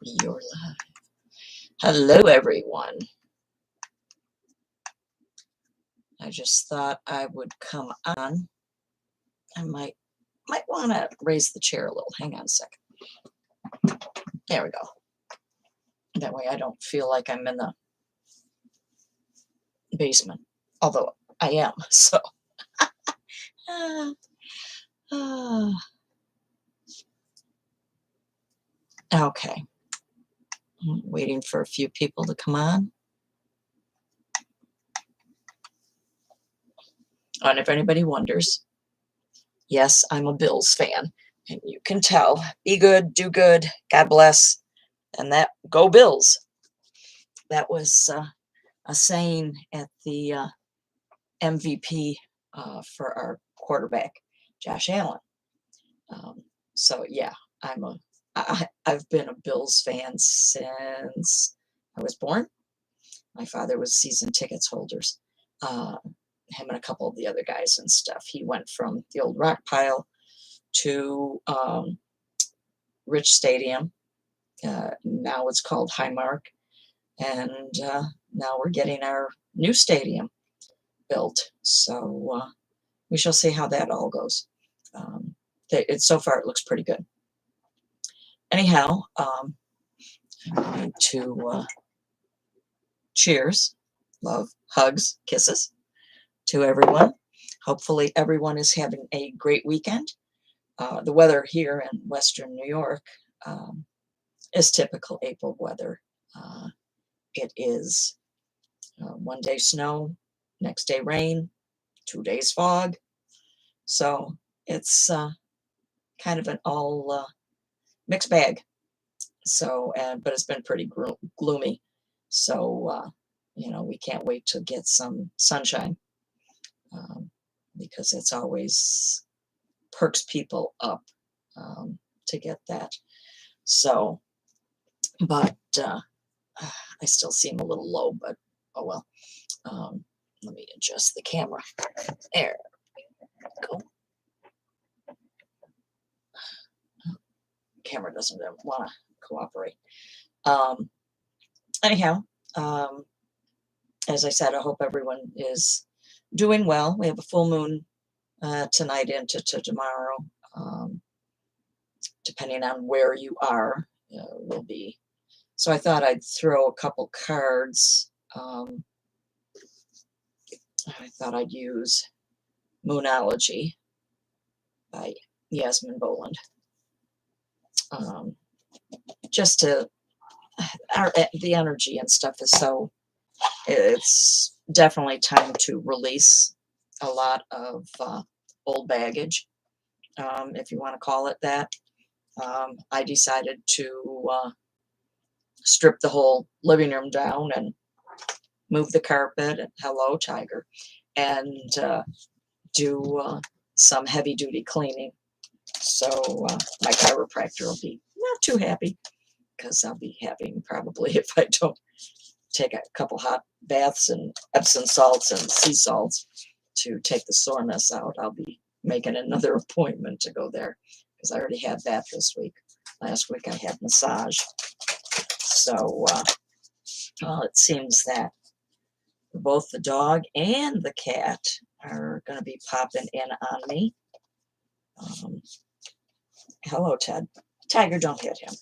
You're live. Hello, everyone. I just thought I would come on. I might want to raise the chair a little. Hang on a second. There we go. That way I don't feel like I'm in the basement. Although I am, so. Okay. I'm waiting for a few people to come on. And if anybody wonders, yes, I'm a Bills fan. And you can tell. Be good, do good, God bless. And that, go Bills. That was a saying at the MVP for our quarterback, Josh Allen. So yeah, I've been a Bills fan since I was born. My father was season tickets holders. Him and a couple of the other guys and stuff. He went from the old rock pile to Rich Stadium. Now it's called Highmark. And now we're getting our new stadium built. So we shall see how that all goes. So far it looks pretty good. Anyhow, I'm going to cheers, love, hugs, kisses to everyone. Hopefully everyone is having a great weekend. The weather here in Western New York is typical April weather. It is one day snow, next day rain, 2 days fog. So it's kind of an all mixed bag. So, but it's been pretty gloomy. So, we can't wait to get some sunshine because it's always perks people up to get that. So, but I still seem a little low, but oh well. Let me adjust the camera. There we go. Camera doesn't want to cooperate. Anyhow, as I said, I hope everyone is doing well. We have a full moon tonight into tomorrow. Depending on where you are, will be. So I thought I'd throw a couple cards. I thought I'd use Moonology by Yasmin Boland. Just to, the energy and stuff is so, it's definitely time to release a lot of old baggage, if you want to call it that. I decided to strip the whole living room down and move the carpet, and hello, Tiger, and do some heavy-duty cleaning. So my chiropractor will be not too happy, because I'll be having probably, if I don't take a couple hot baths and Epsom salts and sea salts to take the soreness out, I'll be making another appointment to go there, because I already had that this week. Last week I had massage. So well, it seems that both the dog and the cat are going to be popping in on me. Hello, Ted. Tiger, don't hit him.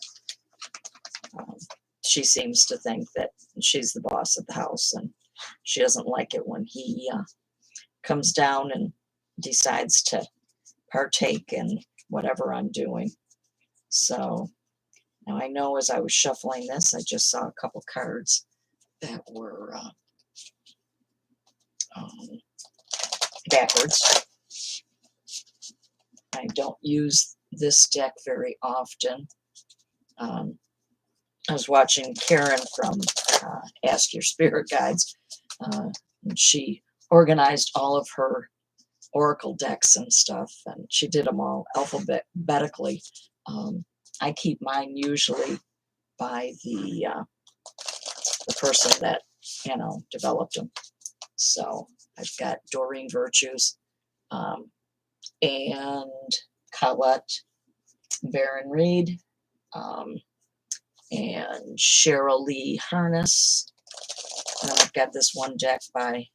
She seems to think that she's the boss of the house, and she doesn't like it when he comes down and decides to partake in whatever I'm doing. So now I know as I was shuffling this, I just saw a couple cards that were backwards. I don't use this deck very often. I was watching Karen from Ask Your Spirit Guides. And she organized all of her oracle decks and stuff, and she did them all alphabetically. I keep mine usually by the person that developed them. So I've got Doreen Virtues and Colette Baron Reed and Cheryl Lee Harness. And then I've got this one deck by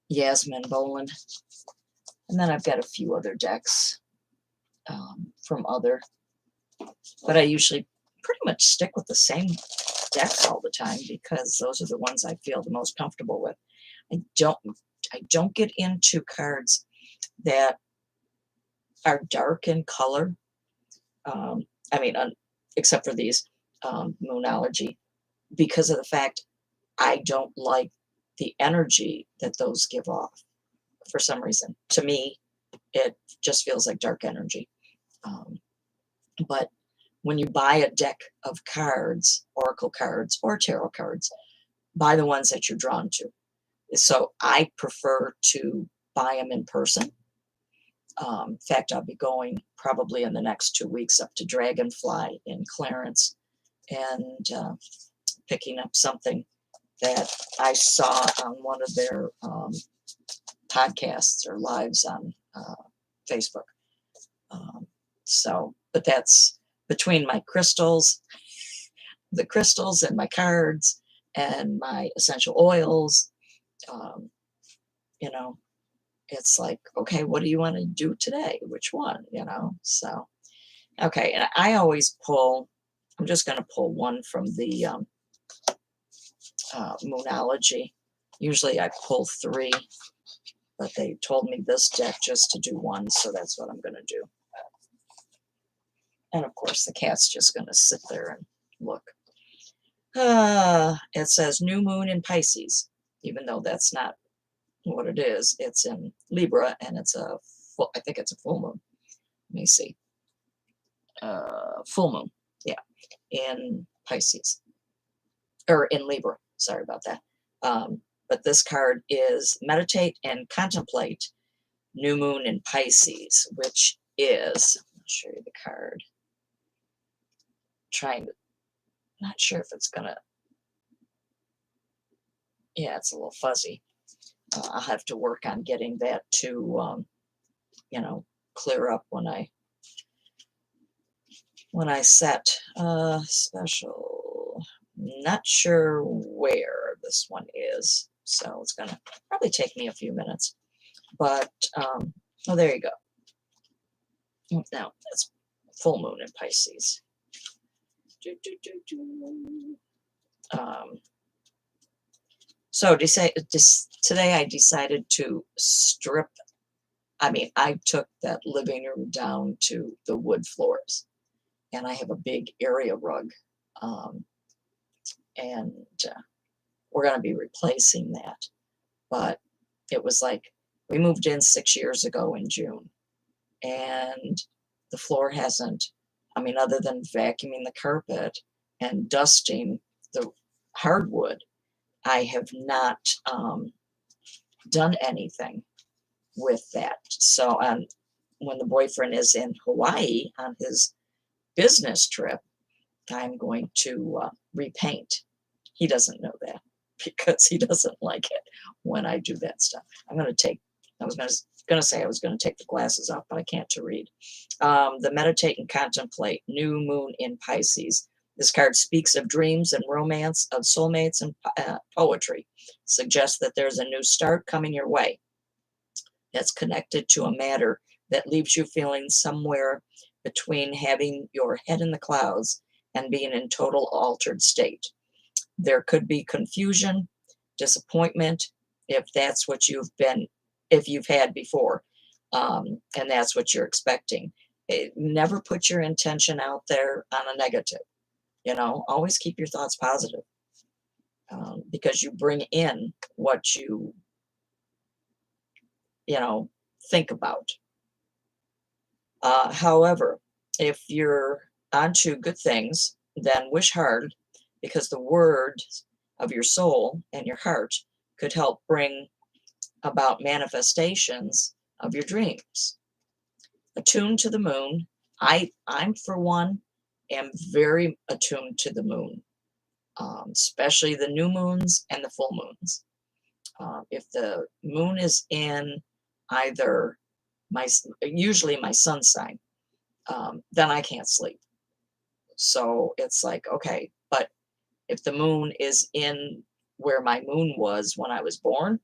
Yasmin Boland. And then I've got a few other decks from other, but I usually pretty much stick with the same decks all the time because those are the ones I feel the most comfortable with. I don't get into cards that are dark in color. I mean, except for these Moonology, because of the fact I don't like the energy that those give off for some reason. To me, it just feels like dark energy. But when you buy a deck of cards, oracle cards or tarot cards, buy the ones that you're drawn to. So I prefer to buy them in person. In fact, I'll be going probably in the next 2 weeks up to Dragonfly in Clarence and picking up something that I saw on one of their podcasts or lives on Facebook. But that's between my crystals, the crystals and my cards and my essential oils. It's like, okay, what do you want to do today? Which one, So, okay. And I always pull, I'm just going to pull one from the Moonology. Usually I pull 3, but they told me this deck just to do 1, so that's what I'm going to do. And of course, the cat's just going to sit there and look. It says new moon in Pisces, even though that's not what it is. It's in Libra, and it's I think it's a full moon. Let me see. Full moon, yeah, in Pisces, or in Libra. Sorry about that. But this card is meditate and contemplate new moon in Pisces, which is, I'll show you the card. Not sure if it's gonna, yeah, it's a little fuzzy. I'll have to work on getting that to, clear up when I set special. Not sure where this one is, so it's gonna probably take me a few minutes. But oh, there you go. Now that's full moon in Pisces. So today I decided to strip. I took that living room down to the wood floors, and I have a big area rug, and we're going to be replacing that. But it was like we moved in 6 years ago in June, and the floor hasn't, other than vacuuming the carpet and dusting the hardwood, I have not done anything with that. So when the boyfriend is in Hawaii on his business trip, I'm going to repaint. He doesn't know that because he doesn't like it when I do that stuff. I was going to say I was going to take the glasses off, but I can't to read. The meditate and contemplate new moon in Pisces. This card speaks of dreams and romance, of soulmates and poetry. Suggests that there's a new start coming your way that's connected to a matter that leaves you feeling somewhere between having your head in the clouds and being in total altered state. There could be confusion, disappointment, if that's what if you've had before, and that's what you're expecting. Never put your intention out there on a negative. Always keep your thoughts positive, because you bring in what you think about. However, if you're onto good things, then wish hard, because the words of your soul and your heart could help bring about manifestations of your dreams. Attuned to the moon. I'm for one, am very attuned to the moon, especially the new moons and the full moons. If the moon is in either usually my sun sign, then I can't sleep. So it's like, okay, but if the moon is in where my moon was when I was born,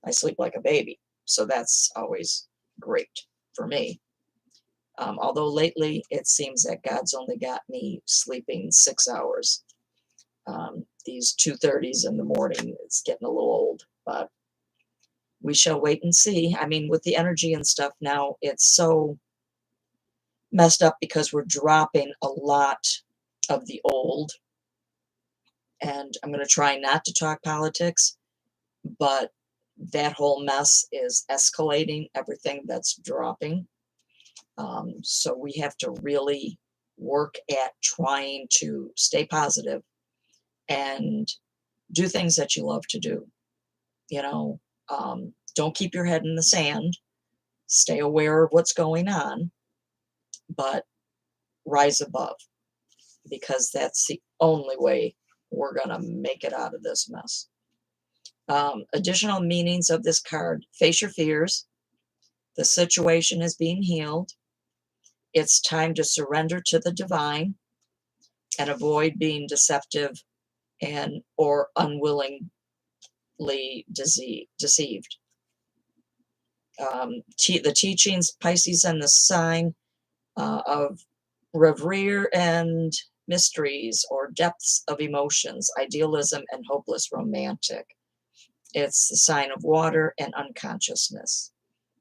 I sleep like a baby. So that's always great for me. Although lately it seems that God's only got me sleeping 6 hours. These 2:30s in the morning is getting a little old, but we shall wait and see. I mean, with the energy and stuff now, it's so messed up because we're dropping a lot of the old. And I'm going to try not to talk politics, but that whole mess is escalating everything that's dropping. So we have to really work at trying to stay positive and do things that you love to do. You know, don't keep your head in the sand. Stay aware of what's going on, but rise above, because that's the only way we're going to make it out of this mess. Additional meanings of this card: face your fears. The situation is being healed. It's time to surrender to the divine and avoid being deceptive and or unwillingly deceived. The teachings, Pisces, and the sign of reverie and mysteries or depths of emotions, idealism and hopeless romantic. It's the sign of water and unconsciousness.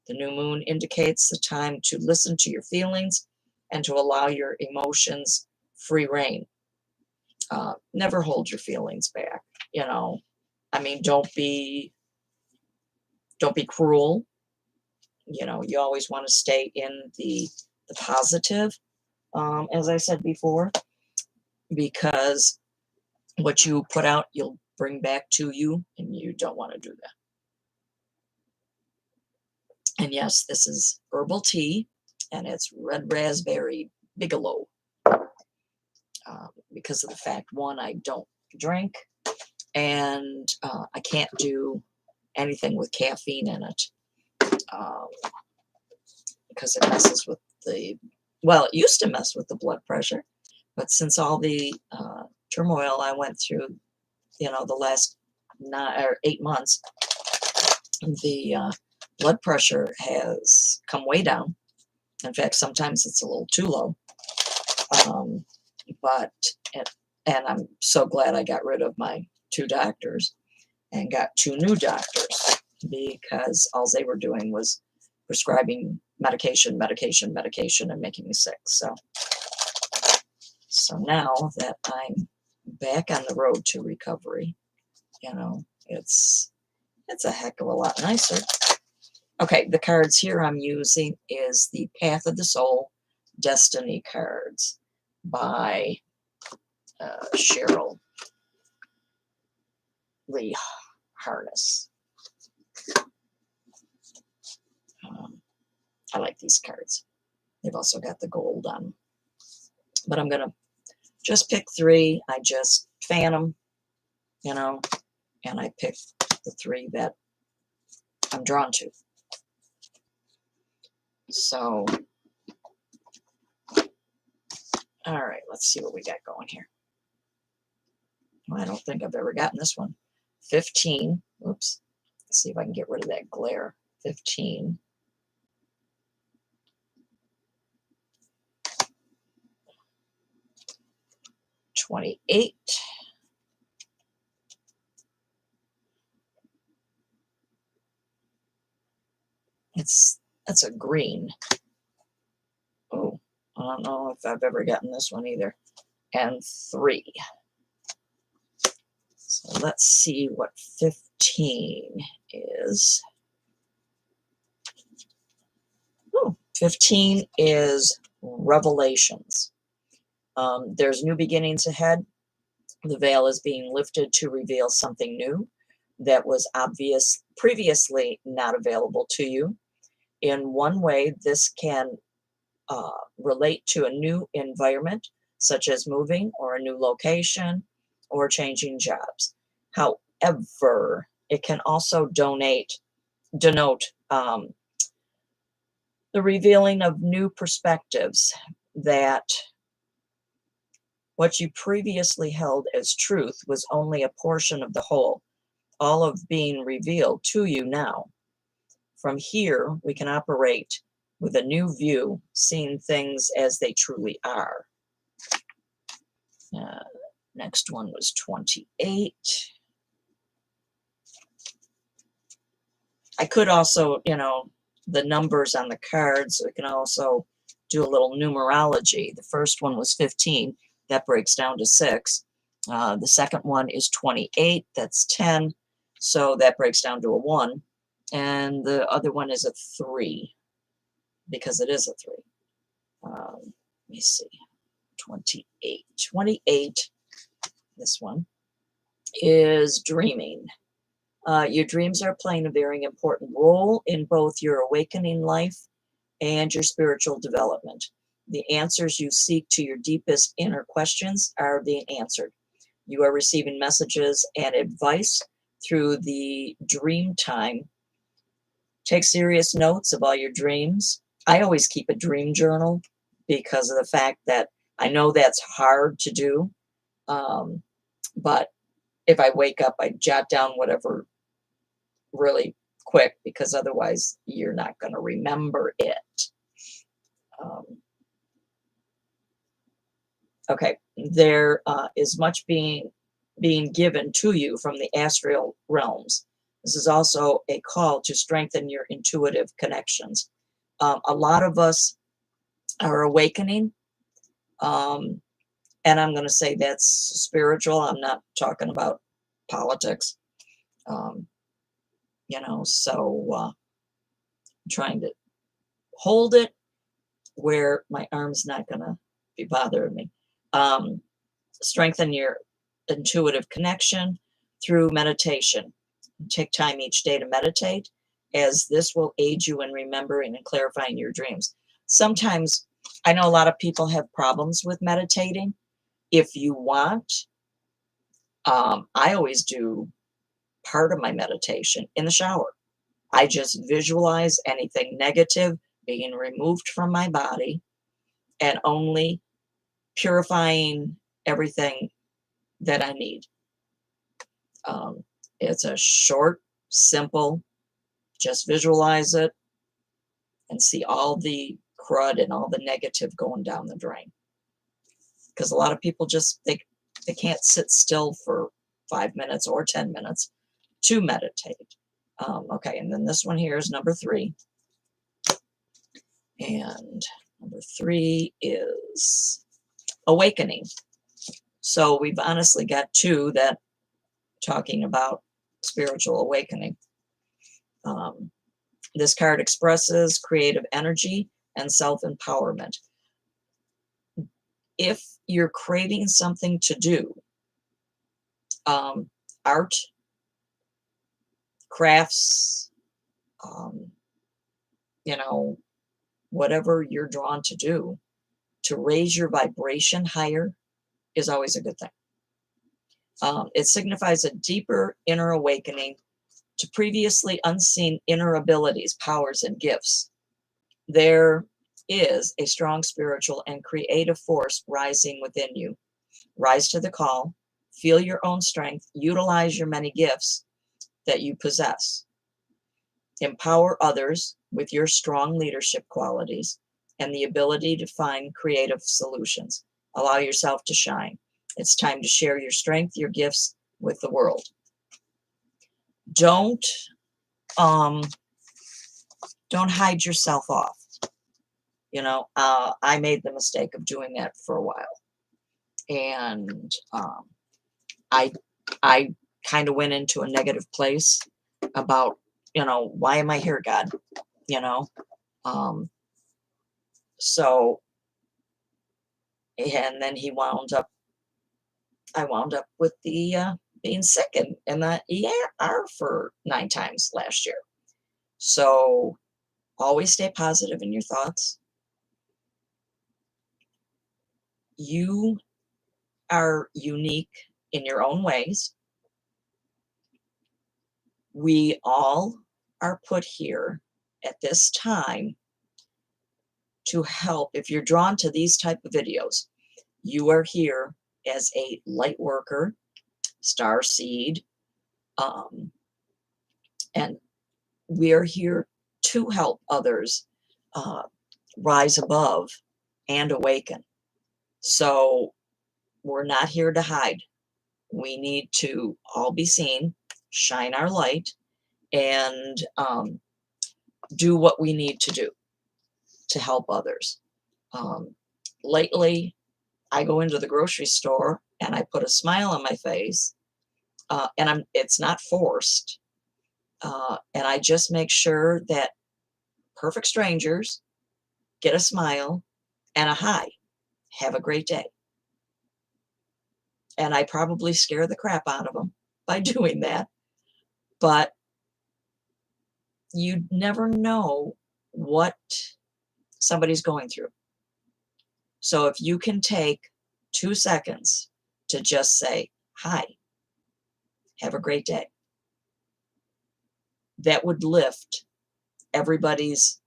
The new moon indicates the time to listen to your feelings and to allow your emotions free reign. Never hold your feelings back. You know, I mean, don't be cruel. You know, you always want to stay in the positive, as I said before, because what you put out, you'll bring back to you, and you don't want to do that. And yes, this is herbal tea, and it's red raspberry Bigelow. Because of the fact, one, I don't drink, and I can't do anything with caffeine in it, because it messes with well, it used to mess with the blood pressure, but since all the turmoil I went through, the last 8 months, the blood pressure has come way down. In fact, sometimes it's a little too low. But and I'm so glad I got rid of my 2 doctors and got 2 new doctors, because all they were doing was prescribing medication, and making me sick. So now that I'm back on the road to recovery, it's a heck of a lot nicer. Okay, the cards here I'm using is the Path of the Soul Destiny cards by Cheryl Lee Harness. I like these cards. They've also got the gold on them. But I'm going to just pick 3. I just fan them, and I pick the 3 that I'm drawn to. So, all right, let's see what we got going here. Well, I don't think I've ever gotten this one. 15. Oops. Let's see if I can get rid of that glare. 15. 28. That's a green. Oh, I don't know if I've ever gotten this one either. And 3. So let's see what 15 is. Oh, 15 is Revelations. There's new beginnings ahead. The veil is being lifted to reveal something new that was previously not available to you. In one way, this can relate to a new environment, such as moving or a new location or changing jobs. However, it can also denote the revealing of new perspectives that What you previously held as truth was only a portion of the whole, all of being revealed to you now. From here, we can operate with a new view, seeing things as they truly are. Next one was 28. I could also, the numbers on the cards, we can also do a little numerology. The first one was 15. That breaks down to 6. The second one is 28. That's 10. So that breaks down to a 1. And the other one is a 3, because it is a 3. Let me see. 28. 28, this one, is dreaming. Your dreams are playing a very important role in both your awakening life and your spiritual development. The answers you seek to your deepest inner questions are being answered. You are receiving messages and advice through the dream time. Take serious notes of all your dreams. I always keep a dream journal because of the fact that I know that's hard to do. But if I wake up, I jot down whatever really quick, because otherwise you're not going to remember it. Okay, there is much being given to you from the astral realms. This is also a call to strengthen your intuitive connections. A lot of us are awakening, and I'm going to say that's spiritual. I'm not talking about politics. So I'm trying to hold it where my arm's not going to be bothering me. Strengthen your intuitive connection through meditation. Take time each day to meditate, as this will aid you in remembering and clarifying your dreams. Sometimes, I know a lot of people have problems with meditating. If you want, I always do part of my meditation in the shower. I just visualize anything negative being removed from my body and only purifying everything that I need. It's a short, simple, just visualize it and see all the crud and all the negative going down the drain. Because a lot of people just, they can't sit still for 5 minutes or 10 minutes to meditate. Okay, and then this one here is number 3. And number 3 is awakening. So we've honestly got 2 that talking about spiritual awakening. This card expresses creative energy and self-empowerment. If you're craving something to do, art, crafts, whatever you're drawn to do, to raise your vibration higher is always a good thing. It signifies a deeper inner awakening to previously unseen inner abilities, powers, and gifts. There is a strong spiritual and creative force rising within you. Rise to the call, feel your own strength, utilize your many gifts that you possess. Empower others with your strong leadership qualities and the ability to find creative solutions. Allow yourself to shine. It's time to share your strength, your gifts with the world. Don't hide yourself off. I made the mistake of doing that for a while. And I kind of went into a negative place about, why am I here, God? So, and then I wound up with the being sick in the ER for 9 times last year. So always stay positive in your thoughts. You are unique in your own ways. We all are put here at this time to help. If you're drawn to these type of videos, you are here as a light worker, star seed, um, and we are here to help others uh, rise above and awaken. So we're not here to hide. We need to all be seen, shine our light, and do what we need to do to help others. Um, Lately, I go into the grocery store and I put a smile on my face, and it's not forced. And I just make sure that perfect strangers get a smile and a hi, have a great day. And I probably scare the crap out of them by doing that. But you never know what somebody's going through. So if you can take 2 seconds to just say, hi, have a great day, that would lift everybody's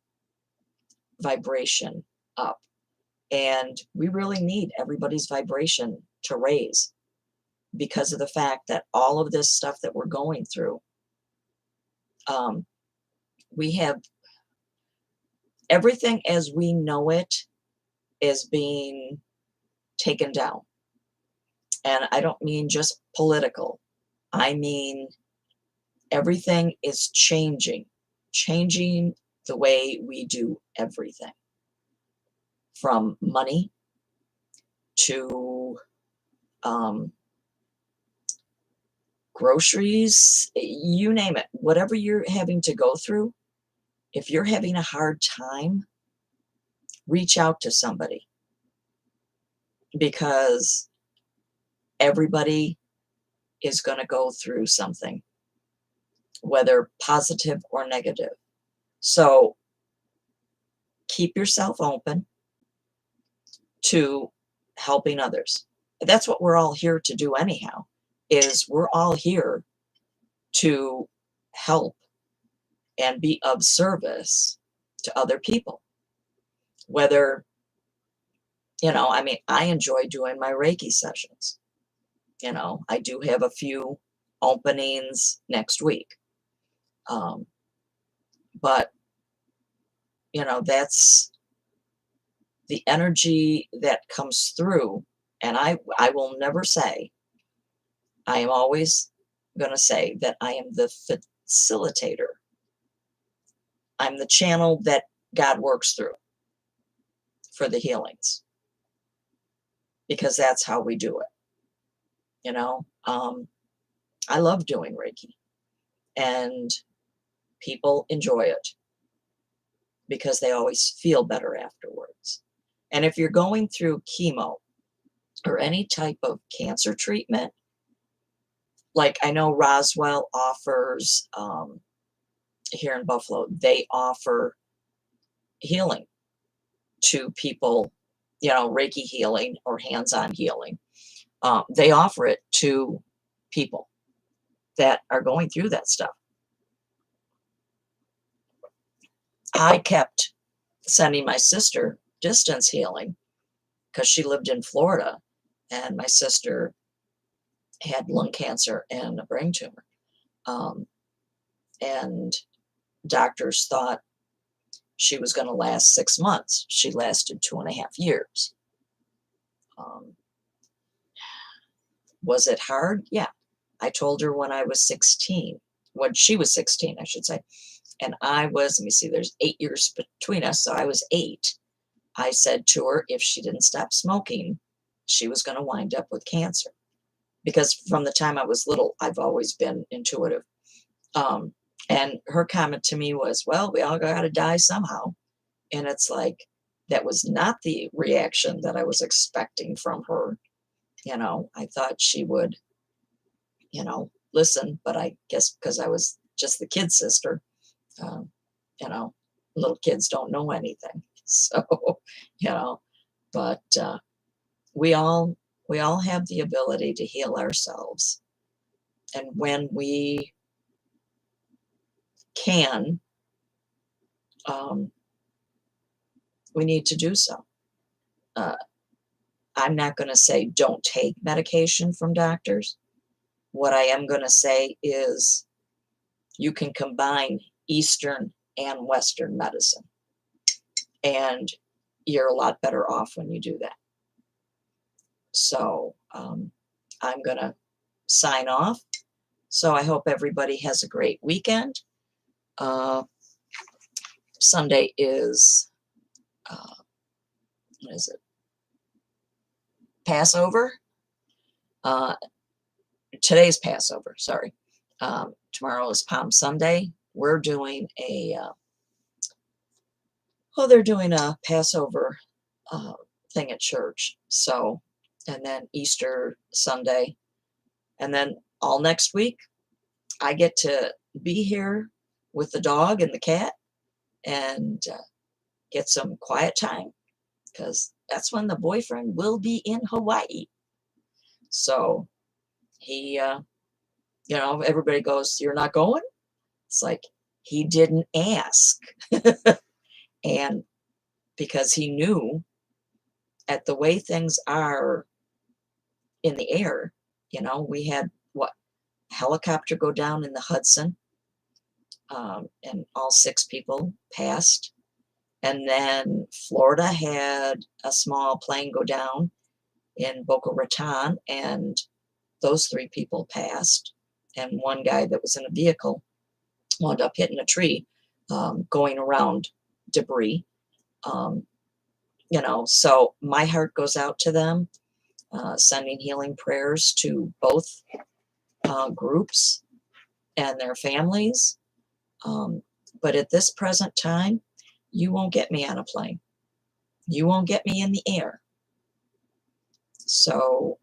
vibration up. And we really need everybody's vibration to raise because of the fact that all of this stuff that we're going through, um, we have everything as we know it is being taken down. And I don't mean just political. I mean, everything is changing the way we do everything from money to um, groceries, you name it, whatever you're having to go through. If you're having a hard time, reach out to somebody because everybody is going to go through something, whether positive or negative. So keep yourself open to helping others. That's what we're all here to do anyhow, is we're all here to help and be of service to other people. Whether, I mean, I enjoy doing my Reiki sessions. I do have a few openings next week. Um, but, that's the energy that comes through. And I will never say, I am always going to say that I am the facilitator. I'm the channel that God works through for the healings because that's how we do it. I love doing Reiki and people enjoy it because they always feel better afterwards. And if you're going through chemo or any type of cancer treatment, like I know Roswell offers here in Buffalo, they offer healing to people, Reiki healing or hands-on healing. They offer it to people that are going through that stuff. I kept sending my sister distance healing because she lived in Florida and my sister had lung cancer and a brain tumor. And doctors thought she was going to last 6 months. She lasted 2.5 years. Was it hard? Yeah. I told her when I was 16, when she was 16, I should say, and I was, let me see, there's 8 years between us, so I was 8. I said to her, if she didn't stop smoking, she was going to wind up with cancer. Because from the time I was little, I've always been intuitive. And her comment to me was, well, we all got to die somehow. And it's like, that was not the reaction that I was expecting from her. I thought she would, listen, but I guess because I was just the kid sister, um, little kids don't know anything. So, but we all have the ability to heal ourselves. And when we can, we need to do so. I'm not going to say don't take medication from doctors. What I am going to say is you can combine Eastern and Western medicine, and you're a lot better off when you do that. So I'm going to sign off. So I hope everybody has a great weekend. Sunday is, what is it? Passover. Today's Passover, sorry. Tomorrow is Palm Sunday. We're doing they're doing a Passover thing at church. So, and then Easter Sunday. And then all next week, I get to be here with the dog and the cat and get some quiet time, because that's when the boyfriend will be in Hawaii. So he, everybody goes, "You're not going?" It's like, he didn't ask. And because he knew, at the way things are in the air, we had helicopter go down in the Hudson, and all 6 people passed. And then Florida had a small plane go down in Boca Raton, and those 3 people passed. And one guy that was in a vehicle wound up hitting a tree, going around debris. So my heart goes out to them, sending healing prayers to both groups and their families. But at this present time, you won't get me on a plane. You won't get me in the air. So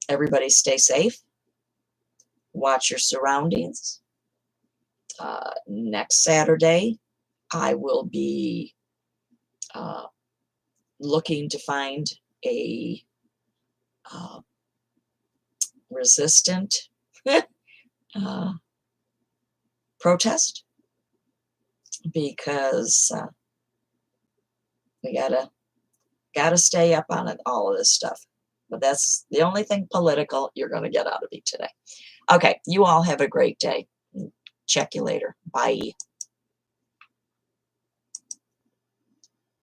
everybody stay safe. Watch your surroundings. Next Saturday, I will be looking to find a resistant protest, because we gotta stay up on it, all of this stuff. But that's the only thing political you're going to get out of me today. Okay, you all have a great day. Check you later. Bye.